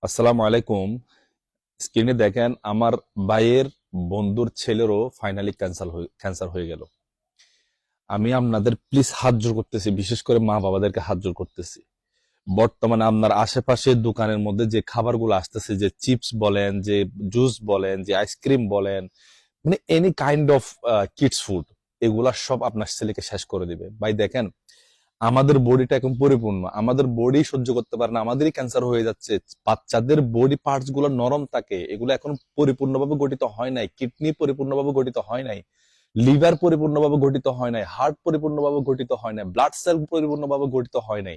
আসসালামু আলাইকুম। স্ক্রিনে দেখেন আমার ভাইয়ের বন্ধুর ছেলেরও ফাইনালি ক্যান্সার হয়ে গেল। আমি আপনাদের প্লিজ হাত জোর করতেছি, বিশেষ করে মা বাবাদেরকে হাত জোর করতেছি। বর্তমানে আপনার আশেপাশে দোকানের মধ্যে যে খাবারগুলো আসতেছে, যে চিপস বলেন, যে জুস বলেন, যে আইসক্রিম বলেন, মানে any kind of kids food, এগুলা সব আপনার ছেলেকে শেষ করে দিবে। ভাই দেখেন, আমাদের বডিটা এখন পরিপূর্ণ, আমাদের বডি সহ্য করতে পারে না, আমাদেরই ক্যান্সার হয়ে যাচ্ছে। বাচ্চাদের বডি পার্টস গুলো নরম থাকে, এগুলো এখন পরিপূর্ণভাবে গঠিত হয় নাই, কিডনি পরিপূর্ণভাবে গঠিত হয় নাই, লিভার পরিপূর্ণভাবে গঠিত হয় নাই, হার্ট পরিপূর্ণভাবে গঠিত হয় নাই, ব্লাড সেল পরিপূর্ণভাবে গঠিত হয় নাই।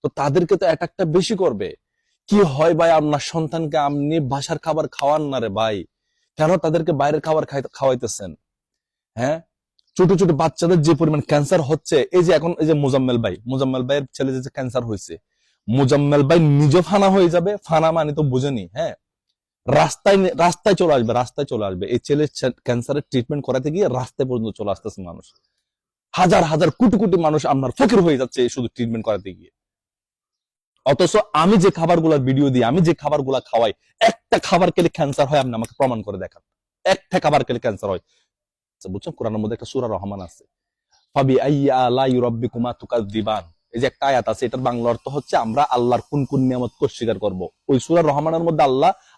তো তাদেরকে তো অ্যাটাকটা বেশি করবে। কি হয় ভাই, আপনার সন্তানকে আপনি বাসার খাবার খাওয়ান না রে ভাই, কেন তাদেরকে বাইরের খাবার খাওয়াইতেছেন? হ্যাঁ, ছোট ছোট বাচ্চাদের যে পরিমাণ ক্যান্সার হচ্ছে, এই যে এখন এই যে মোজাম্মেল ভাইয়ের ছেলে যে ক্যান্সার হয়েছে, মোজাম্মেল ভাই নিজে ফানা হয়ে যাবে। ফানা মানে তো বুঝেনি, হ্যাঁ, রাস্তায় রাস্তায় চলে আসবে, রাস্তায় চলে আসবে। এই ছেলের ক্যান্সারের ট্রিটমেন্ট করাতে গিয়ে রাস্তায় পর্যন্ত চলে আসতেছে মানুষ। হাজার হাজার কোটি কোটি মানুষ আপনার ফকির হয়ে যাচ্ছে এই শুধু ট্রিটমেন্ট করাতে গিয়ে। অথচ আমি যে খাবারগুলোর ভিডিও দিই, আমি যে খাবারগুলা খাওয়াই, একটা খাবার খেলে ক্যান্সার হয়, আপনি আমাকে প্রমাণ করে দেখান। একটা খাবার খেলে ক্যান্সার হয়। বুঝছেন, কোরআনের মধ্যে একটা সূরা রহমান আছে, ফাবি আইয়া আলা ইউরাব্বিকুমা তুকাযযিবান। এই যে একটা আয়াত আছে, এটার বাংলা অর্থ হচ্ছে আমরা আল্লাহর কোন কোন নিয়ামতকে অস্বীকার করব। ওই সূরা রহমানের মধ্যে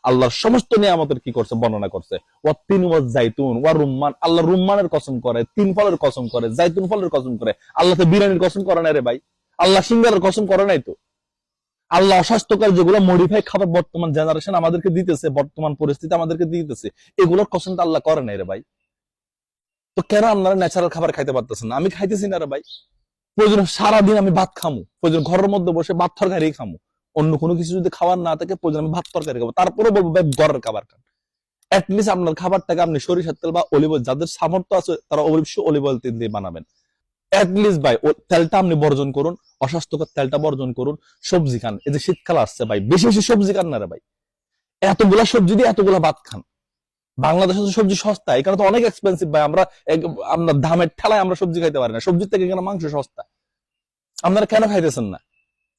আল্লাহর সমস্ত নিয়ামতের কি করছে, বর্ণনা করছে। ওয়াত্তিন ওয়াজ জাইতুন ওয়া রুম্মান, আল্লাহ রুম্মানের কসম করে, তিন ফলের কসম করে, জাইতুন ফলের কসম করে। আল্লাহ তো বিরিয়ানির কসম করে না রে ভাই, আল্লাহ সিঙ্গারের কসম করে নাই তো। আল্লাহ অস্বাস্থ্যকর যেগুলো মডিফাই খাবার বর্তমান জেনারেশন আমাদেরকে দিতেছে, বর্তমান পরিস্থিতি আমাদেরকে দিতেছে, এগুলোর কসম তো আল্লাহ করে নাই রে ভাই। তো কেন আপনারা ন্যাচারাল খাবার খাইতে পারতেছেন না? আমি খাইতেছি না রে ভাই। প্রয়োজন সারাদিন আমি ভাত খামু, প্রয়োজন ঘরের মধ্যে বসে ভাত তরকারি খামু, অন্য কোনো কিছু যদি খাবার না থাকে প্রয়োজন আমি ভাত তরকারি খাবো, তারপরে বলবো ভাই ঘরের খাবার খান। অ্যাটলিস্ট আপনার খাবারটাকে আপনি সরিষার তেল বা অলিভ অয়েল, যাদের সামর্থ্য আছে তারা অবশ্যই অলিভ অয়েল তেল দিয়ে বানাবেন। অ্যাটলিস্ট ভাই তেলটা আপনি বর্জন করুন, অস্বাস্থ্যকর তেলটা বর্জন করুন। সবজি খান, এই যে শীতকাল আসছে ভাই, বেশি বেশি সবজি খান না রে ভাই। এতগুলা সবজি দিয়ে এতগুলা ভাত খান। বাংলাদেশে তো সবজি সস্তা, এখানে তো অনেক এক্সপেন্সিভ ভাই। আমরা দামের ঠেলায় আমরা সবজি খাইতে পারি না, সবজির থেকে এখানে মাংস সস্তা। আপনারা কেন খাইতেছেন না?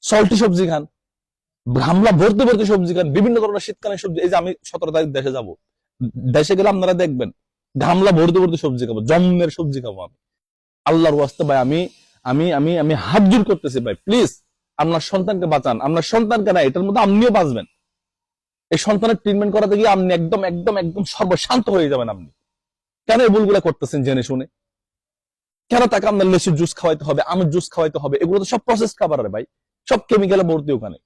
সল্টি সবজি খান, গামলা ভর্তি ভর্তি সবজি খান, বিভিন্ন ধরনের শীতকালীন সবজি। এই যে আমি 17 তারিখ দেশে যাব, দেশে গেলে আপনারা দেখবেন গামলা ভর্তি ভর্তি সবজি খাবো, জম্মের সবজি খাবো আমি। আল্লাহর ওয়াস্তে ভাই, আমি আমি আমি আমি হাত জোর করতেছি ভাই, প্লিজ আপনার সন্তানকে বাঁচান। আপনার সন্তানকে না, এটার মধ্যে আপনিও বাঁচবেন। এই সন্তানের ট্রিটমেন্ট করাতে গিয়ে আপনি একদম একদম একদম সর্বশান্ত হয়ে যাবেন। আপনি কেন এই ভুলগুলা করতেছেন জেনে শুনে? কেন তাকে আপনার লেসুর জুস খাওয়াইতে হবে, আমের জুস খাওয়াইতে হবে? এগুলো তো সব প্রসেস খাবার রে ভাই, সব কেমিক্যালে ভর্তি ওখানে।